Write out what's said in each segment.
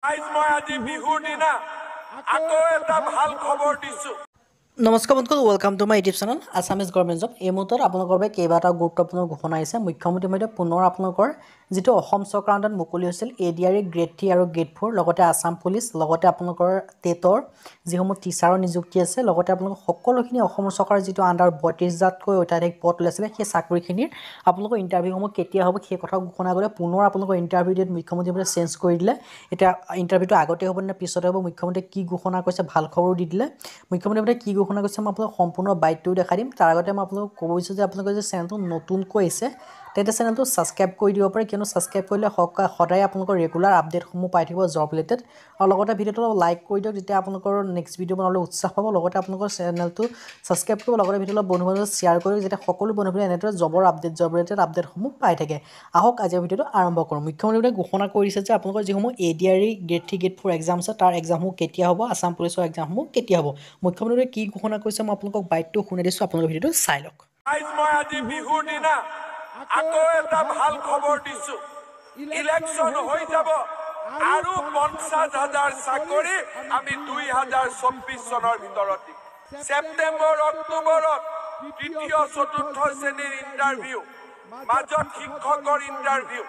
মই আজি বিহুৰ দিনা আকৌ এটা ভাল খবৰ দিছো। নমস্কাৰ বন্ধুসকল, welcome to my YouTube channel Assamese government job. এই মুহূৰ্তত আপোনালোকৰ বাবে কেইবাটাও গুৰুত্বপূৰ্ণ ঘোষণা আহিছে। মুখ্যমন্ত্ৰী মহোদয়ে পুনৰ আপোনালোকৰ যিটো অসম চৰকাৰৰ আণ্ডাৰত মুকলি হৈছিল ADRE গ্ৰেড 3 আৰু গ্ৰেড 4, লগতে আছাম পুলিচ, লগতে আপোনালোকৰ টেটৰ যিসমূহ টিচাৰৰ নিযুক্তি আছে, লগতে আপোনালোকৰ সকলোখিনি অসম চৰকাৰৰ যিটো আণ্ডাৰ 32,000তকৈ অত্যাধিক পদ ওলাইছিলে, সেই চাকৰিখিনিৰ আপোনালোকৰ ইণ্টাৰভিউসমূহ কেতিয়া হ'ব সেই কথা ঘোষণা কৰিলে। পুনৰ আপোনালোকৰ ইণ্টাৰভিউ ডেট মুখ্যমন্ত্ৰী মহোদয়ে চেঞ্জ কৰি দিলে। এতিয়া ইণ্টাৰভিউটো আগতে হ'ব নে পিছতে হ'ব, মুখ্যমন্ত্ৰীয়ে কি ঘোষণা কৰিছে ভাল খবৰো দি দিলে। মুখ্যমন্ত্ৰী মহোদয়ে কি ঘোষণা কৰিছে মই আপোনালোকক সম্পূৰ্ণ বাইটটো দেখাই দিম। তাৰ আগতে মই আপোনালোকক ক'ব বিচাৰোঁ যে আপোনালোকৰ যে চেনেলটো নতুনকৈ আহিছে তেন্তে চেনেলটো ছাবস্ক্ৰাইব কৰি দিব পাৰে, কিয়নো ছাবস্ক্ৰাইব কৰিলে সদায় আপোনালোকৰ ৰেগুলাৰ আপডেটসমূহ পাই থাকিব জব ৰিলেটেড। আৰু লগতে ভিডিঅ'টো লাইক কৰি দিয়ক, তেতিয়া আপোনালোকৰ নেক্সট ভিডিঅ' বনাবলৈ উৎসাহ পাব। লগতে আপোনালোকৰ চেনেলটো ছাবস্ক্ৰাইব কৰিব, লগতে ভিডিঅ'টো বন্ধু বান্ধৱীক শ্বেয়াৰ কৰি যাতে সকলো বন্ধুৱে এনেদৰে জবৰ আপডেট জব ৰিলেটেড আপডেটসমূহ পাই থাকে। আহক আজিৰ ভিডিঅ'টো আৰম্ভ কৰোঁ। মুখ্যমন্ত্ৰীয়ে ঘোষণা কৰিছে যে আপোনালোকৰ যিসমূহ ADRE গ্ৰেড 3 গ্ৰেড 4 এক্সাম আছে তাৰ এক্সামসমূহ কেতিয়া হ'ব, আছাম পুলিচৰ এক্সামসমূহ কেতিয়া হ'ব। মুখ্যমন্ত্ৰীয়ে কি ঘোষণা কৰিছে মই আপোনালোকক বাইটটো শুনাই দিছোঁ, আপোনালোকৰ ভিডিঅ'টো চাই লওক। মই আজি বিহুৰ দিনা আকৌ এটা ভাল খবৰ দিছো। ইলেকশ্যন হৈ যাব আৰু 50,000 চাকৰি আমি 2024 চনৰ ভিতৰত দিম। ছেপ্টেম্বৰ অক্টোবৰত তৃতীয় চতুৰ্থ শ্ৰেণীৰ ইণ্টাৰভিউ, মাজত শিক্ষকৰ ইণ্টাৰভিউ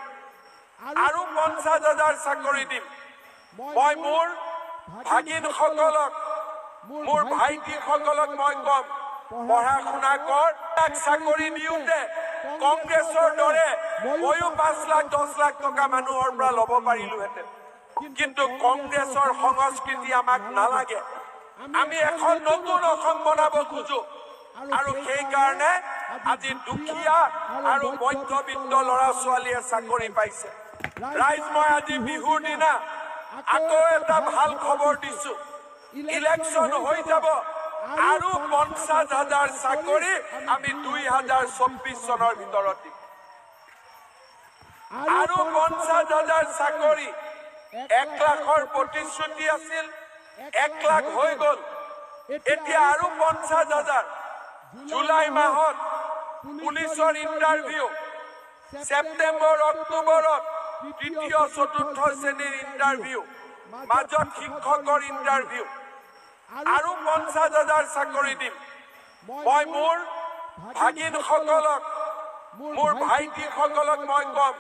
আৰু 50,000 চাকৰি দিম। মই মোৰ ভাগিনসকলক, মোৰ ভাইটিসকলক মই কম, পঢ়া শুনা কৰ। চাকৰি দিওঁতে কংগ্ৰেছৰ দৰে ময়ো 5 লাখ 10 লাখ টকা মানুহৰ পৰা ল'ব পাৰিলোহেঁতেন, কিন্তু কংগ্ৰেছৰ সংস্কৃতি আমাক নালাগে। আমি এখন নতুন অসম বনাব খোজো আৰু সেইকাৰণে আজি দুখীয়া আৰু মধ্যবিত্ত ল'ৰা ছোৱালীয়ে চাকৰি পাইছে। ৰাইজ, মই আজি বিহুৰ দিনা আকৌ এটা ভাল খবৰ দিছো। ইলেকশ্যন হৈ যাব আৰু 50,000 চাকৰি আমি 2024 চনৰ ভিতৰত দিম। আৰু 50,000 চাকৰি 1 লাখৰ প্ৰতিশ্ৰুতি আছিল, 1 লাখ হৈ গ'ল। এতিয়া আৰু 50,000। জুলাই মাহত পুলিচৰ ইণ্টাৰভিউ, ছেপ্টেম্বৰ অক্টোবৰত তৃতীয় চতুৰ্থ শ্ৰেণীৰ ইণ্টাৰভিউ, মাজত শিক্ষকৰ ইণ্টাৰভিউ আৰু 50,000 চাকৰি দিম। মই মোৰ ভাগিনসকলক, মোৰ ভাইটিসকলক মই কম,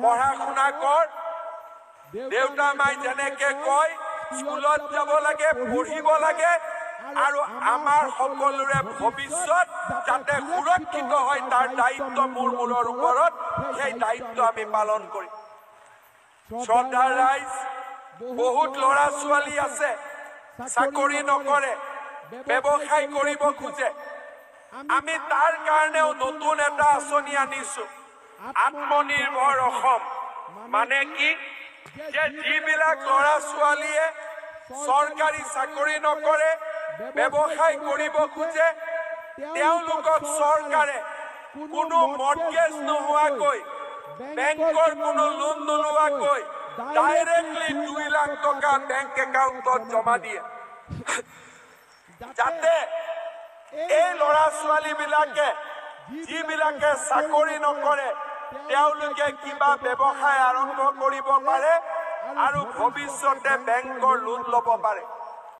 পঢ়া শুনা কৰ। দেউতা মাই যেনেকে কয় স্কুলত যাব লাগে, পঢ়িব লাগে আৰু আমাৰ সকলোৰে ভৱিষ্যত যাতে সুৰক্ষিত হয় তাৰ দায়িত্ব মোৰ মূৰৰ ওপৰত। সেই দায়িত্ব আমি পালন কৰিম। শ্ৰদ্ধাৰ ৰাইজ, বহুত ল'ৰা ছোৱালী আছে চাকৰি নকৰে, ব্যৱসায় কৰিব খোজে। আমি তাৰ কাৰণেও নতুন এটা আঁচনি আনিছো, আত্মনিৰ্ভৰ অসম। মানে কি, যে যিবিলাক ল'ৰা ছোৱালীয়ে চৰকাৰী চাকৰি নকৰে, ব্যৱসায় কৰিব খোজে, তেওঁলোকক চৰকাৰে কোনো মৰ্টগেজ নোহোৱাকৈ, বেংকৰ কোনো লোন নোলোৱাকৈ ডাইৰেক্টলি 2 লাখ টকা বেংক একাউণ্টত জমা দিয়ে, যাতে এই ল'ৰা ছোৱালী বিলাকে, যিবিলাকে চাকৰি নকৰে, তেওঁলোকে কিবা ব্যৱসায় আৰম্ভ কৰিব পাৰে আৰু ভৱিষ্যতে বেংকৰ লোন ল'ব পাৰে।